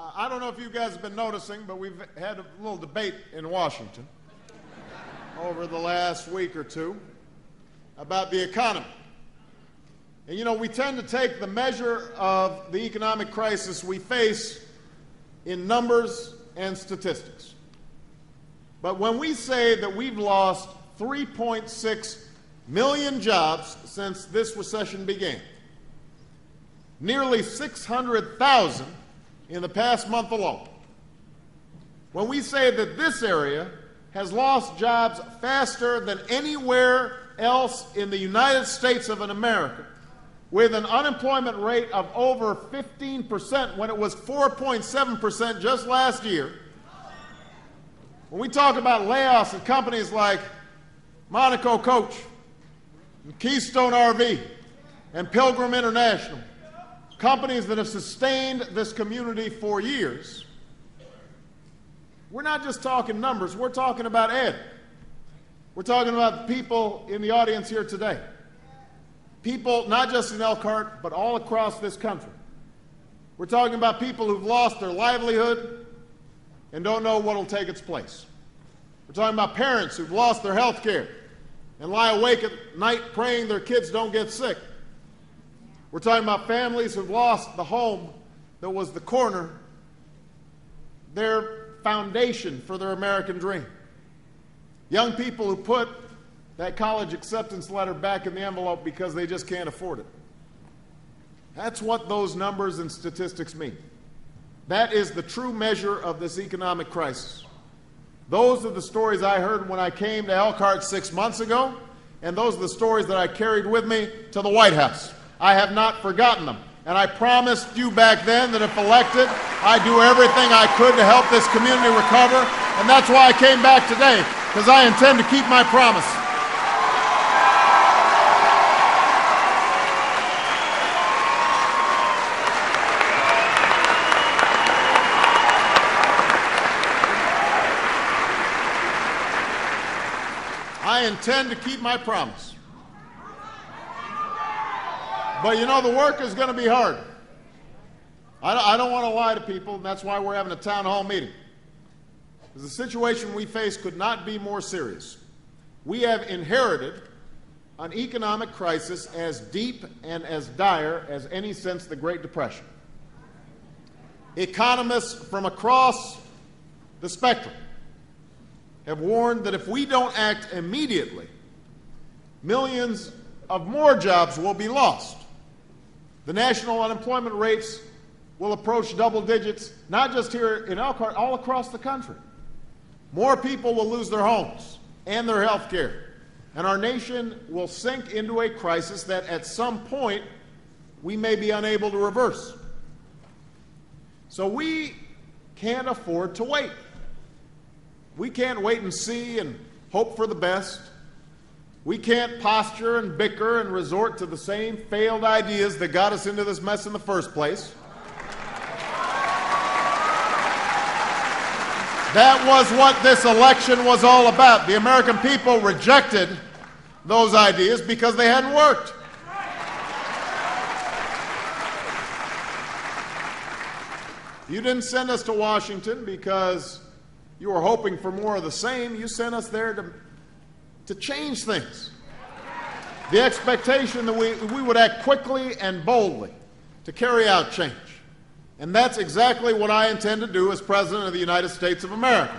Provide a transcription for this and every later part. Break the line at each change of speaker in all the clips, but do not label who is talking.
I don't know if you guys have been noticing, but we've had a little debate in Washington over the last week or two about the economy. And you know, we tend to take the measure of the economic crisis we face in numbers and statistics. But when we say that we've lost 3.6 million jobs since this recession began, nearly 600,000 in the past month alone. When we say that this area has lost jobs faster than anywhere else in the United States of America, with an unemployment rate of over 15% when it was 4.7% just last year, when we talk about layoffs at companies like Monaco Coach, and Keystone RV, and Pilgrim International, companies that have sustained this community for years, we're not just talking numbers, we're talking about Ed. We're talking about the people in the audience here today. People not just in Elkhart, but all across this country. We're talking about people who've lost their livelihood and don't know what will take its place. We're talking about parents who've lost their health care and lie awake at night praying their kids don't get sick. We're talking about families who've lost the home that was the corner, their foundation for their American dream. Young people who put that college acceptance letter back in the envelope because they just can't afford it. That's what those numbers and statistics mean. That is the true measure of this economic crisis. Those are the stories I heard when I came to Elkhart 6 months ago, and those are the stories that I carried with me to the White House. I have not forgotten them. And I promised you back then that if elected, I'd do everything I could to help this community recover. And that's why I came back today, because I intend to keep my promise. I intend to keep my promise. But you know, the work is going to be hard. I don't want to lie to people, and that's why we're having a town hall meeting. Because the situation we face could not be more serious. We have inherited an economic crisis as deep and as dire as any since the Great Depression. Economists from across the spectrum have warned that if we don't act immediately, millions of more jobs will be lost. The national unemployment rates will approach double digits, not just here in Elkhart, all across the country. More people will lose their homes and their health care, and our nation will sink into a crisis that at some point we may be unable to reverse. So we can't afford to wait. We can't wait and see and hope for the best. We can't posture and bicker and resort to the same failed ideas that got us into this mess in the first place. That was what this election was all about. The American people rejected those ideas because they hadn't worked. You didn't send us to Washington because you were hoping for more of the same. You sent us there to change things. The expectation that we would act quickly and boldly to carry out change. And that's exactly what I intend to do as President of the United States of America.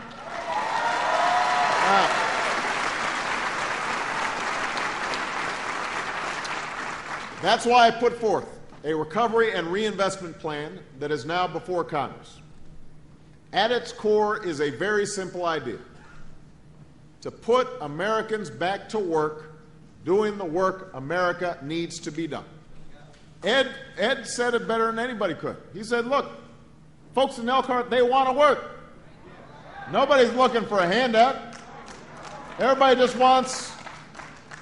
That's why I put forth a recovery and reinvestment plan that is now before Congress. At its core is a very simple idea: to put Americans back to work, doing the work America needs to be done. Ed said it better than anybody could. He said, look, folks in Elkhart, they want to work. Nobody's looking for a handout. Everybody just wants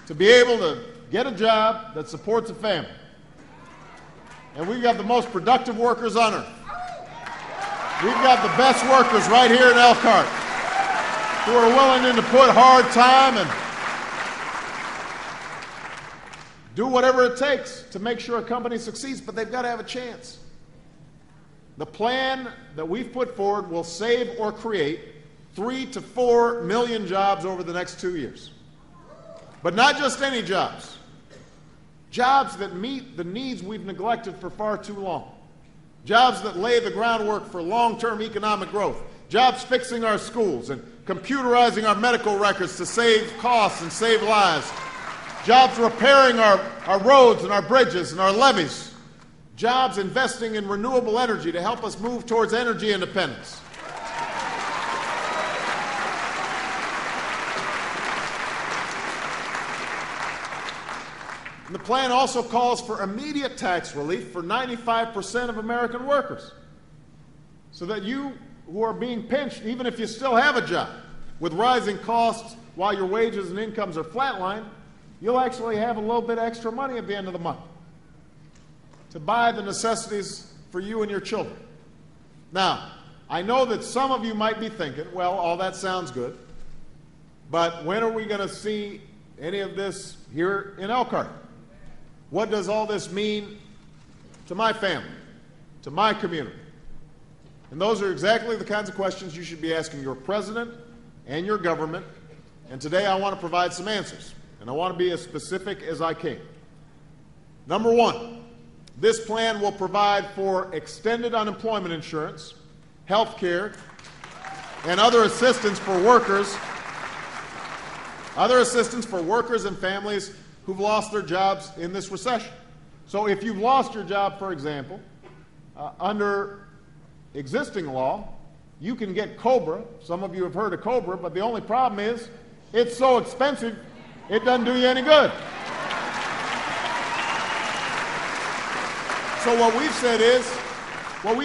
to be able to get a job that supports a family. And we've got the most productive workers on earth. We've got the best workers right here in Elkhart who are willing to put hard time and do whatever it takes to make sure a company succeeds, but they've got to have a chance. The plan that we've put forward will save or create 3 to 4 million jobs over the next 2 years. But not just any jobs. Jobs that meet the needs we've neglected for far too long. Jobs that lay the groundwork for long-term economic growth. Jobs fixing our schools and computerizing our medical records to save costs and save lives. Jobs repairing our roads and our bridges and our levees. Jobs investing in renewable energy to help us move towards energy independence. And the plan also calls for immediate tax relief for 95% of American workers, so that you who are being pinched, even if you still have a job, with rising costs while your wages and incomes are flatlined, you'll actually have a little bit extra money at the end of the month to buy the necessities for you and your children. Now, I know that some of you might be thinking, well, all that sounds good, but when are we going to see any of this here in Elkhart? What does all this mean to my family, to my community? And those are exactly the kinds of questions you should be asking your president and your government, and today I want to provide some answers, and I want to be as specific as I can. Number one, this plan will provide for extended unemployment insurance, health care, and other assistance for workers and families who've lost their jobs in this recession. So if you've lost your job, for example, under existing law, you can get COBRA. Some of you have heard of COBRA, but the only problem is it's so expensive, it doesn't do you any good. So what we've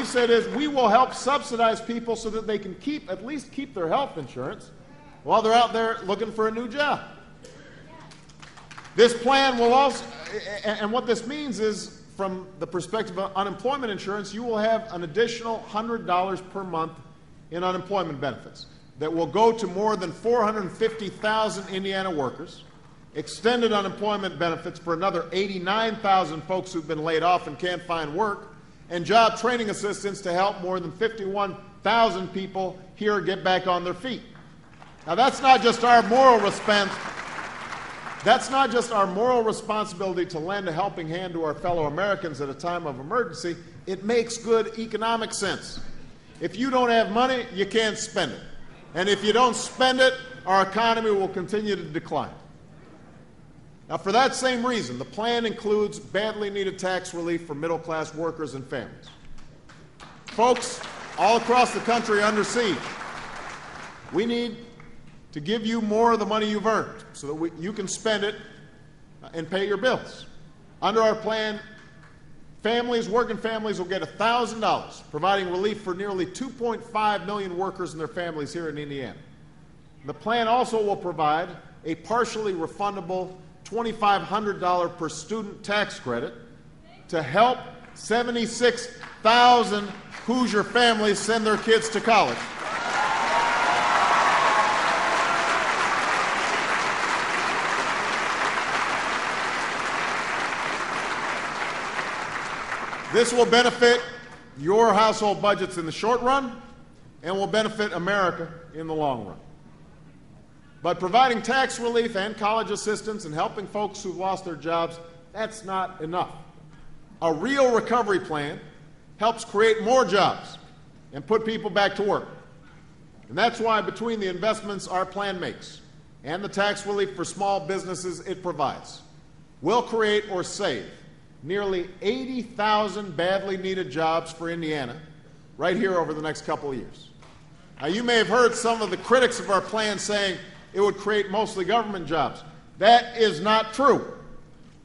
said is we will help subsidize people so that they can at least keep their health insurance while they're out there looking for a new job. This plan will also, and what this means is, from the perspective of unemployment insurance, you will have an additional $100 per month in unemployment benefits that will go to more than 450,000 Indiana workers, extended unemployment benefits for another 89,000 folks who've been laid off and can't find work, and job training assistance to help more than 51,000 people here get back on their feet. Now, that's not just our moral responsibility to lend a helping hand to our fellow Americans at a time of emergency. It makes good economic sense. If you don't have money, you can't spend it. And if you don't spend it, our economy will continue to decline. Now, for that same reason, the plan includes badly needed tax relief for middle-class workers and families. Folks all across the country are under siege. We need to give you more of the money you've earned so that you can spend it and pay your bills. Under our plan, working families will get $1,000, providing relief for nearly 2.5 million workers and their families here in Indiana. The plan also will provide a partially refundable $2,500 per student tax credit to help 76,000 Hoosier families send their kids to college. This will benefit your household budgets in the short run and will benefit America in the long run. But providing tax relief and college assistance and helping folks who've lost their jobs, that's not enough. A real recovery plan helps create more jobs and put people back to work. And that's why, between the investments our plan makes and the tax relief for small businesses it provides, we'll create or save nearly 80,000 badly needed jobs for Indiana right here over the next couple of years. Now, you may have heard some of the critics of our plan saying it would create mostly government jobs. That is not true.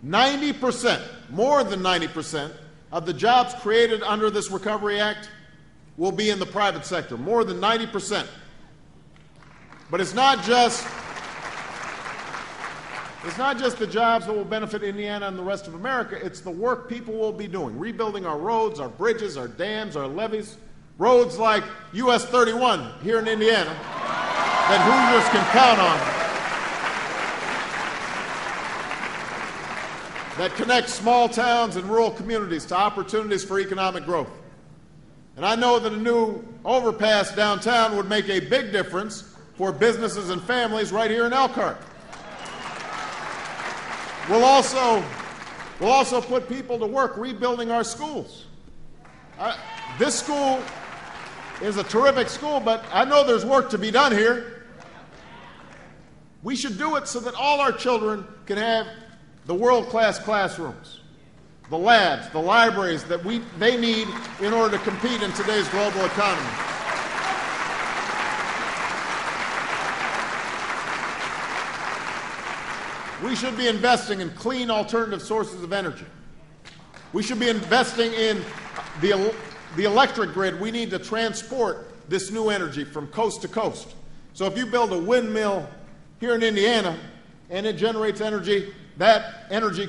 90%, more than 90%, of the jobs created under this Recovery Act will be in the private sector, more than 90%. But it's not just the jobs that will benefit Indiana and the rest of America. It's the work people will be doing, rebuilding our roads, our bridges, our dams, our levees, roads like US 31 here in Indiana that Hoosiers can count on, that connect small towns and rural communities to opportunities for economic growth. And I know that a new overpass downtown would make a big difference for businesses and families right here in Elkhart. We'll also put people to work rebuilding our schools. This school is a terrific school, but I know there's work to be done here. We should do it so that all our children can have the world-class classrooms, the labs, the libraries that they need in order to compete in today's global economy. We should be investing in clean alternative sources of energy. We should be investing in the electric grid. We need to transport this new energy from coast to coast. So if you build a windmill here in Indiana and it generates energy, that energy